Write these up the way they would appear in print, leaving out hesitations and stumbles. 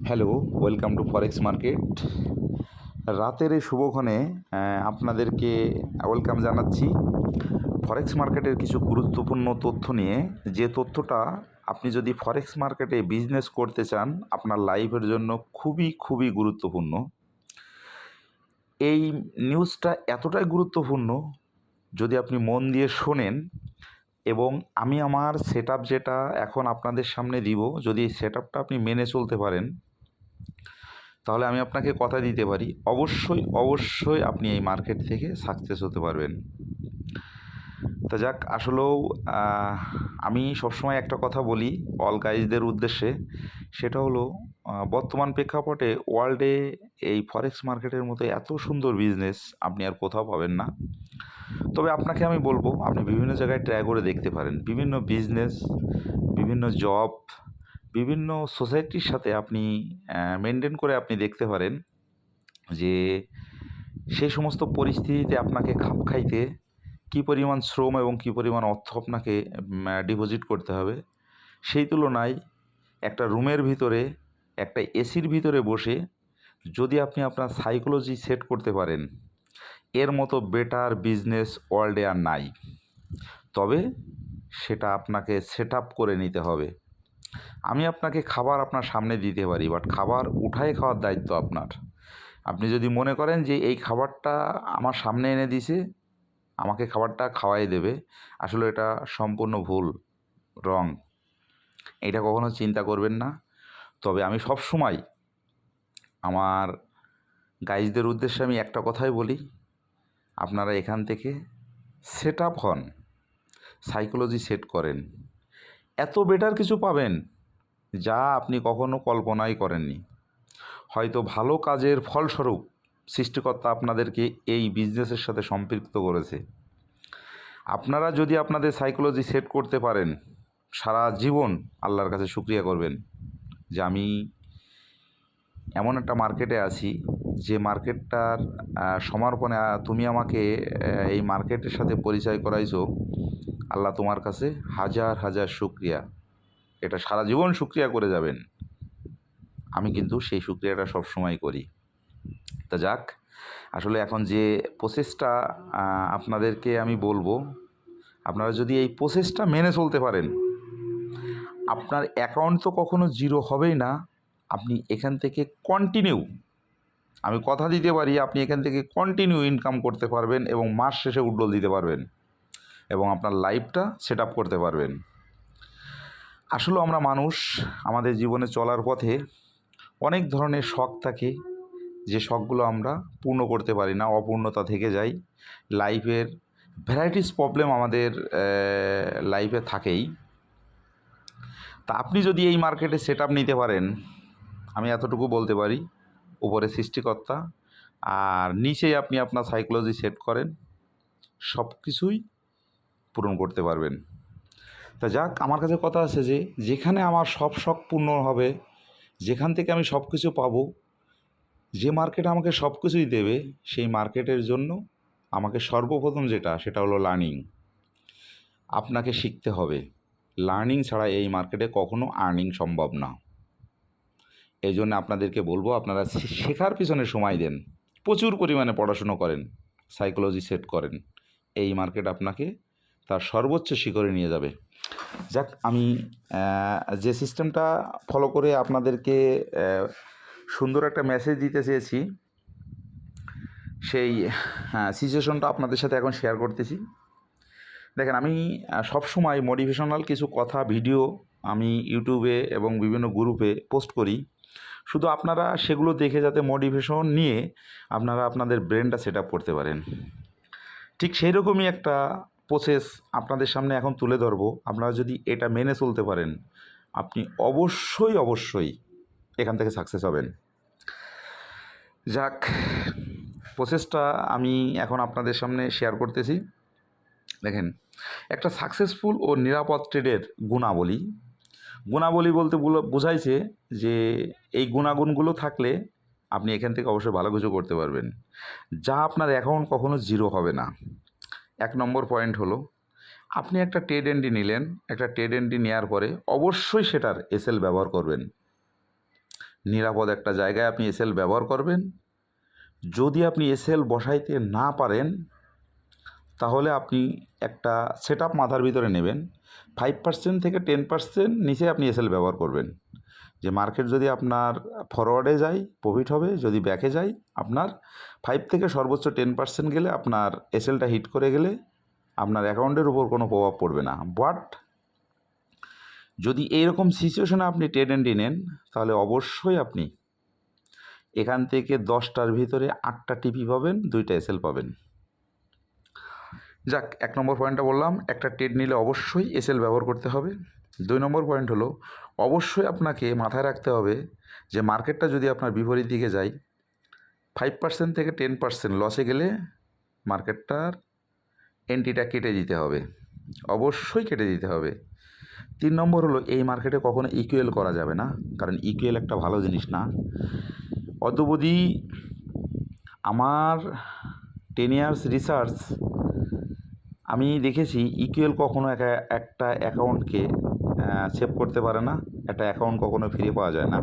Hello, welcome to forex market. রাতের এই শুভক্ষণে আপনাদেরকে ওয়েলকাম জানাচ্ছি ফরেক্স মার্কেটের কিছু গুরুত্বপূর্ণ তথ্য নিয়ে। যে তথ্যটা আপনি যদি ফরেক্স মার্কেটে বিজনেস করতে চান, আপনার লাইফের জন্য খুবই খুবই গুরুত্বপূর্ণ। এই নিউজটা এতটাই গুরুত্বপূর্ণ, যদি আপনি মন দিয়ে শোনেন এবং আমি আমার সেটআপ যেটা এখন আপনাদের সামনে দিব, যদি এই সেটআপটা আপনি মেনে চলতে পারেন, তাহলে আমি আপনাকে কথা দিতে পারি অবশ্যই অবশ্যই আপনি এই মার্কেট থেকে সাকসেস হতে পারবেন। তা যাক, আসলেও আমি সবসময় একটা কথা বলি অল গাইজদের উদ্দেশ্যে, সেটা হলো বর্তমান প্রেক্ষাপটে ওয়ার্ল্ডে এই ফরেক্স মার্কেটের মতো এত সুন্দর বিজনেস আপনি আর কোথাও পাবেন না। তবে আপনাকে আমি বলবো, আপনি বিভিন্ন জায়গায় ট্রাই করে দেখতে পারেন, বিভিন্ন বিজনেস, বিভিন্ন জব, বিভিন্ন সোসাইটির সাথে আপনি মেনটেন করে আপনি দেখতে পারেন যে সেই সমস্ত পরিস্থিতিতে আপনাকে খাপ খাইতে কী পরিমাণ শ্রম এবং কী পরিমাণ অর্থ আপনাকে ডিপোজিট করতে হবে। সেই তুলনায় একটা রুমের ভিতরে, একটা এসির ভিতরে বসে যদি আপনি আপনার সাইকোলজি সেট করতে পারেন, এর মতো বেটার বিজনেস ওয়ার্ল্ডে আর নাই। তবে সেটা আপনাকে সেট আপ করে নিতে হবে। আমি আপনাকে খাবার আপনার সামনে দিতে পারি, বাট খাবার উঠায় খাওয়ার দায়িত্ব আপনার। আপনি যদি মনে করেন যে এই খাবারটা আমার সামনে এনে দিছে, আমাকে খাবারটা খাওয়াই দেবে, আসলে এটা সম্পূর্ণ ভুল, রং। এটা কখনো চিন্তা করবেন না। তবে আমি সব সময় আমার গাইজদের উদ্দেশ্যে আমি একটা কথাই বলি, আপনারা এখান থেকে সেট আপ হন, সাইকোলজি সেট করেন, এত বেটার কিছু পাবেন যা আপনি কখনো কল্পনাই করেননি। হয়তো ভালো কাজের ফলস্বরূপ সৃষ্টিকর্তা আপনাদেরকে এই বিজনেসের সাথে সম্পৃক্ত করেছে। আপনারা যদি আপনাদের সাইকোলজি সেট করতে পারেন, সারা জীবন আল্লাহর কাছে শুকরিয়া করবেন যে আমি এমন একটা মার্কেটে আছি, যে মার্কেটটার সমর্পণে তুমি আমাকে এই মার্কেটের সাথে পরিচয় করাইছো। আল্লাহ তোমার কাছে হাজার হাজার শুকরিয়া, এটা সারা জীবন শুকরিয়া করে যাবেন। আমি কিন্তু সেই শুকরিয়াটা সবসময় করি। তা যাক, আসলে এখন যে প্রসেসটা আপনাদেরকে আমি বলবো, আপনারা যদি এই প্রসেসটা মেনে চলতে পারেন, আপনার অ্যাকাউন্ট তো কখনো জিরো হবেই না। আপনি এখান থেকে কন্টিনিউ, আমি কথা দিতে পারি, আপনি এখান থেকে কন্টিনিউ ইনকাম করতে পারবেন এবং মাস শেষে উড্ডল দিতে পারবেন এবং আপনার লাইফটা সেট আপ করতে পারবেন। আসলে আমরা মানুষ, আমাদের জীবনে চলার পথে অনেক ধরনের শখ থাকে, যে শখগুলো আমরা পূর্ণ করতে পারি না, অপূর্ণতা থেকে যায়। লাইফের ভ্যারাইটিস প্রবলেম আমাদের লাইফে থাকেই। তা আপনি যদি এই মার্কেটে সেট আপ নিতে পারেন, আমি এতটুকু বলতে পারি, উপরে সৃষ্টিকর্তা আর নিচেই আপনি আপনার সাইকোলজি সেট করেন, সব কিছুই পূরণ করতে পারবেন। তা যাক, আমার কাছে কথা আছে যে যেখানে আমার সব শখ পূর্ণ হবে, যেখান থেকে আমি সব কিছু পাবো, যে মার্কেট আমাকে সব কিছুই দেবে, সেই মার্কেটের জন্য আমাকে সর্বপ্রথম সেটা হলো লার্নিং। আপনাকে শিখতে হবে। লার্নিং ছাড়া এই মার্কেটে কখনো আর্নিং সম্ভব না। এই জন্য আপনাদেরকে বলবো, আপনারা শেখার পিছনে সময় দেন, প্রচুর পরিমাণে পড়াশুনো করেন, সাইকোলজি সেট করেন। এই মার্কেট আপনাকে তার সর্বোচ্চ শিখরে নিয়ে যাবে। যাক, আমি যে সিস্টেমটা ফলো করে আপনাদেরকে সুন্দর একটা মেসেজ দিতে চেয়েছি, সেই সিচুয়েশনটা আপনাদের সাথে এখন শেয়ার করতেছি। দেখেন, আমি সবসময় মোটিভেশনাল কিছু কথা, ভিডিও আমি ইউটিউবে এবং বিভিন্ন গ্রুপে পোস্ট করি, শুধু আপনারা সেগুলো দেখে যাতে মোটিভেশন নিয়ে আপনারা আপনাদের ব্রেনটা সেট আপ করতে পারেন। ঠিক সেই রকমই একটা প্রসেস আপনাদের সামনে এখন তুলে ধরবো। আপনারা যদি এটা মেনে চলতে পারেন, আপনি অবশ্যই অবশ্যই এখান থেকে সাকসেস হবেন। যাক, প্রসেসটা আমি এখন আপনাদের সামনে শেয়ার করতেছি। দেখেন, একটা সাকসেসফুল ও নিরাপদ ট্রেডের গুণাবলী বলতে বোঝাইছে যে এই গুণাগুণগুলো থাকলে আপনি এখান থেকে অবশ্যই ভালো কিছু করতে পারবেন, যা আপনার অ্যাকাউন্ট কখনো জিরো হবে না। 1 নম্বর পয়েন্ট হলো, আপনি একটা ট্রেড এন্ট্রি নিলেন, একটা ট্রেড এন্ট্রি নেওয়ার পরে অবশ্যই সেটার এসএল ব্যবহার করবেন। নিরাপদ একটা জায়গায় আপনি এসএল ব্যবহার করবেন। যদি আপনি এসএল বসাইতে না পারেন তাহলে আপনি একটা সেটআপ মাথার ভিতরে নেবেন, 5% থেকে 10% নিচে আপনি এসএল ব্যবহার করবেন। যে মার্কেট যদি আপনার ফরওয়ার্ডে যায় প্রফিট হবে, যদি ব্যাকে যায় আপনার 5 থেকে সর্বোচ্চ 10% গেলে আপনার এসএলটা হিট করে গেলে আপনার অ্যাকাউন্টের উপর কোনো প্রভাব পড়বে না। বাট যদি এইরকম সিচুয়েশনে আপনি ট্রেড এন্ট্রি নেন তাহলে অবশ্যই আপনি এখান থেকে 10টার ভিতরে 8টা টিপি পাবেন, 2টা এসএল পাবেন। যাক, 1 নম্বর পয়েন্টটা বললাম, একটা ট্রেড নিলে অবশ্যই এসএল ব্যবহার করতে হবে। 2 নম্বর পয়েন্ট হলো অবশ্যই আপনাকে মাথায় রাখতে হবে যে মার্কেটটা যদি আপনার বিপরীত দিকে যায় 5% থেকে 10% লসে গেলে মার্কেটটার এন্ট্রিটা কেটে দিতে হবে, অবশ্যই কেটে দিতে হবে। 3 নম্বর হলো এই মার্কেটে কখনো ইকুয়েল করা যাবে না, কারণ ইকুয়েল একটা ভালো জিনিস না। অদ্যাবধি আমার 10 ইয়ার্স রিসার্চ আমি দেখেছি ইকুয়েল কখনো একটা অ্যাকাউন্টকে সেভ করতে পারে না, একটা অ্যাকাউন্ট কখনো ফিরে পাওয়া যায় না।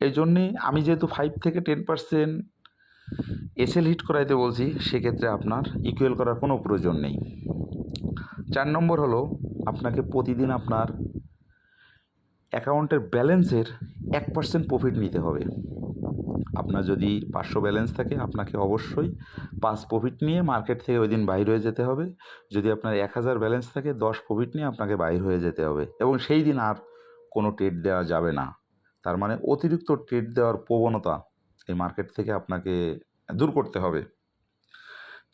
এই জন্যে আমি যেহেতু 5 থেকে 10% এসএল হিট করাইতে বলছি, সেক্ষেত্রে আপনার ইকুয়েল করার কোনো প্রয়োজন নেই। 4 নম্বর হলো আপনাকে প্রতিদিন আপনার অ্যাকাউন্টের ব্যালেন্সের 1% প্রফিট নিতে হবে। আপনার যদি 500 ব্যালেন্স থাকে আপনাকে অবশ্যই 5 প্রফিট নিয়ে মার্কেট থেকে ওই দিন বাইর হয়ে যেতে হবে। যদি আপনার 1000 ব্যালেন্স থাকে 10 প্রফিট নিয়ে আপনাকে বাইর হয়ে যেতে হবে, এবং সেই দিন আর কোনো ট্রেড দেওয়া যাবে না। তার মানে অতিরিক্ত ট্রেড দেওয়ার প্রবণতা এই মার্কেট থেকে আপনাকে দূর করতে হবে,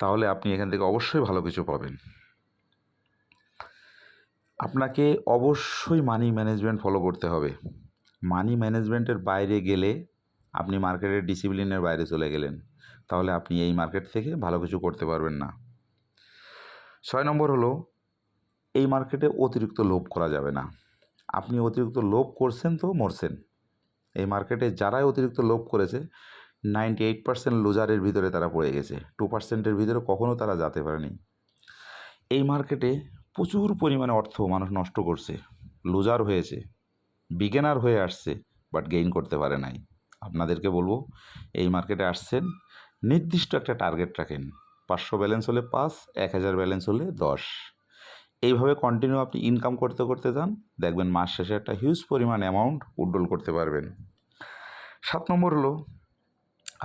তাহলে আপনি এখান থেকে অবশ্যই ভালো কিছু পাবেন। আপনাকে অবশ্যই মানি ম্যানেজমেন্ট ফলো করতে হবে। মানি ম্যানেজমেন্টের বাইরে গেলে আপনি মার্কেটের ডিসিপ্লিনের বাইরে চলে গেলেন, তাহলে আপনি এই মার্কেট থেকে ভালো কিছু করতে পারবেন না। 6 নম্বর হলো এই মার্কেটে অতিরিক্ত লোভ করা যাবে না। আপনি অতিরিক্ত লোভ করছেন তো মরছেন। এই মার্কেটে যারাই অতিরিক্ত লোভ করেছে 98% লুজারের ভিতরে তারা পড়ে গেছে, 2%-এর ভিতরে কখনও তারা যেতে পারেনি। এই মার্কেটে প্রচুর পরিমাণে অর্থ মানুষ নষ্ট করছে, লুজার হয়েছে, বিগিনার হয়ে আসছে, বাট গেইন করতে পারে নাই। আপনাদেরকে বলবো এই মার্কেটে আসছেন, নির্দিষ্ট একটা টার্গেট রাখেন, 500 ব্যালেন্স হলে 5, 1000 ব্যালেন্স হলে 10, এইভাবে কন্টিনিউ আপনি ইনকাম করতে করতে যান, দেখবেন মাস শেষে একটা হিউজ পরিমাণ অ্যামাউন্ট উইথড্রল করতে পারবেন। 7 নম্বর হলো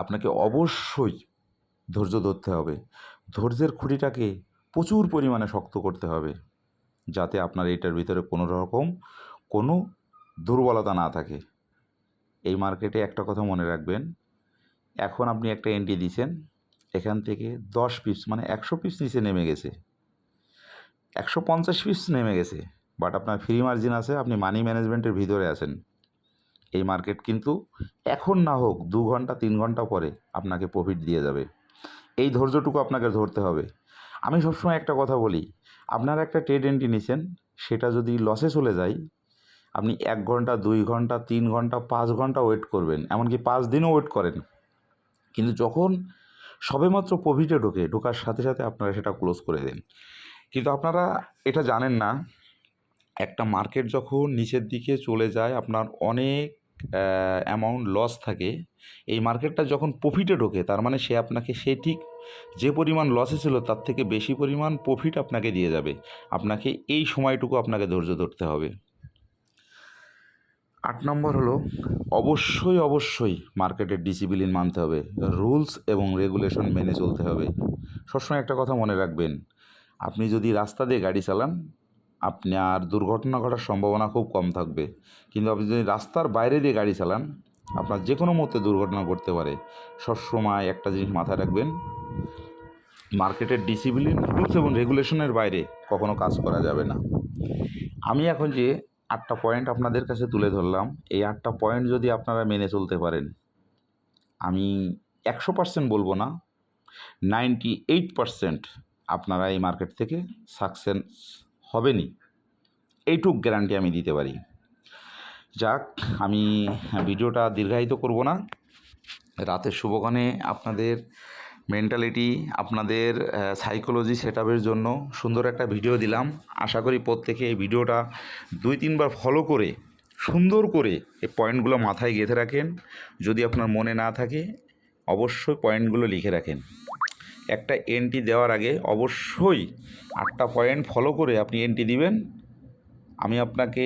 আপনাকে অবশ্যই ধৈর্য ধরতে হবে। ধৈর্যের খুঁটিটাকে প্রচুর পরিমাণে শক্ত করতে হবে, যাতে আপনার এইটার ভিতরে কোনো রকম কোনো দুর্বলতা না থাকে। এই মার্কেটে একটা কথা মনে রাখবেন, এখন আপনি একটা এন্ট্রি দিয়েছেন, এখান থেকে 10 পিপস মানে 100 পিপস নিচে নেমে গেছে, 150 পিপস নেমে গেছে, বাট আপনার ফ্রি মার্জিন আছে, আপনি মানি ম্যানেজমেন্টের ভিতরে আছেন। এই মার্কেট কিন্তু এখন না হোক 2 ঘন্টা 3 ঘন্টা পরে আপনাকে প্রফিট দিয়ে যাবে। এই ধৈর্যটুকু আপনাকে ধরতে হবে। আমি সবসময় একটা কথা বলি, আপনারা একটা ট্রেড এন্ট্রি নিয়েছেন, সেটা যদি লসে চলে যায় আপনি 1 ঘন্টা 2 ঘন্টা 3 ঘন্টা 5 ঘন্টা ওয়েট করবেন, এমনকি 5 দিনও ওয়েট করেন, কিন্তু যখন সবেমাত্র প্রফিটে ঢোকার সাথে সাথে আপনারা সেটা ক্লোজ করে দেন। কিন্তু আপনারা এটা জানেন না, একটা মার্কেট যখন নিচের দিকে চলে যায় আপনার অনেক অ্যামাউন্ট লস থাকে, এই মার্কেটটা যখন প্রফিটে ঢোকে তার মানে সে আপনাকে ঠিক যে পরিমাণ লসে ছিল তার থেকে বেশি পরিমাণ প্রফিট আপনাকে দিয়ে যাবে। আপনাকে এই সময়টুকু আপনাকে ধৈর্য ধরতে হবে। 8 নম্বর হলো অবশ্যই মার্কেটের ডিসিপ্লিন মানতে হবে, রুলস এবং রেগুলেশন মেনে চলতে হবে। সবসময় একটা কথা মনে রাখবেন, আপনি যদি রাস্তা দিয়ে গাড়ি চালান আপনার দুর্ঘটনা ঘটার সম্ভাবনা খুব কম থাকবে, কিন্তু আপনি যদি রাস্তার বাইরে দিয়ে গাড়ি চালান আপনার যে কোনো মুহূর্তে দুর্ঘটনা ঘটতে পারে। সবসময় একটা জিনিস মাথায় রাখবেন, মার্কেটের ডিসিপ্লিন, রুলস এবং রেগুলেশনের বাইরে কখনো কাজ করা যাবে না। আমি এখন যে 8টা পয়েন্ট আপনাদের কাছে তুলে ধরলাম, এই 8টা পয়েন্ট যদি আপনারা মেনে চলতে পারেন, আমি 100% বলবো না, 98% আপনারা এই মার্কেট থেকে সাকসেস হবেনই, এইটুক গ্যারান্টি আমি দিতে পারি। যাক, আমি ভিডিওটা দীর্ঘায়িত করব না, রাতের শুভক্ষণে আপনাদের মেন্টালিটি, আপনাদের সাইকোলজি সেটআপের জন্য সুন্দর একটা ভিডিও দিলাম। আশা করি প্রত্যেকে এই ভিডিওটা 2-3 বার ফলো করে সুন্দর করে এই পয়েন্টগুলো মাথায় গেঁথে রাখেন। যদি আপনার মনে না থাকে অবশ্যই পয়েন্টগুলো লিখে রাখেন। একটা এন্ট্রি দেওয়ার আগে অবশ্যই 8টা পয়েন্ট ফলো করে আপনি এন্ট্রি দিবেন। আমি আপনাকে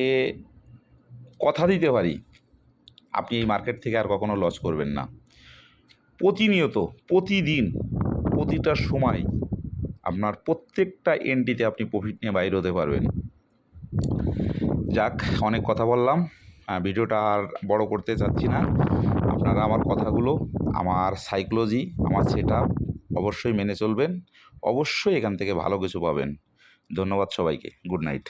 কথা দিতে পারি আপনি এই মার্কেট থেকে আর কখনো লস করবেন না। প্রতিনিয়ত, প্রতিদিন, প্রতিটা সময় আপনার প্রত্যেকটা এন্ট্রিতে আপনি প্রফিট নিয়ে বাইরে হতে পারবেন। যাক, অনেক কথা বললাম, ভিডিওটা আর বড় করতে চাচ্ছি না। আপনারা আমার কথাগুলো, আমার সাইকোলজি, আমার সেটআপ অবশ্যই মেনে চলবেন। অবশ্যই এখান থেকে ভালো কিছু পাবেন। ধন্যবাদ সবাইকে। Good night.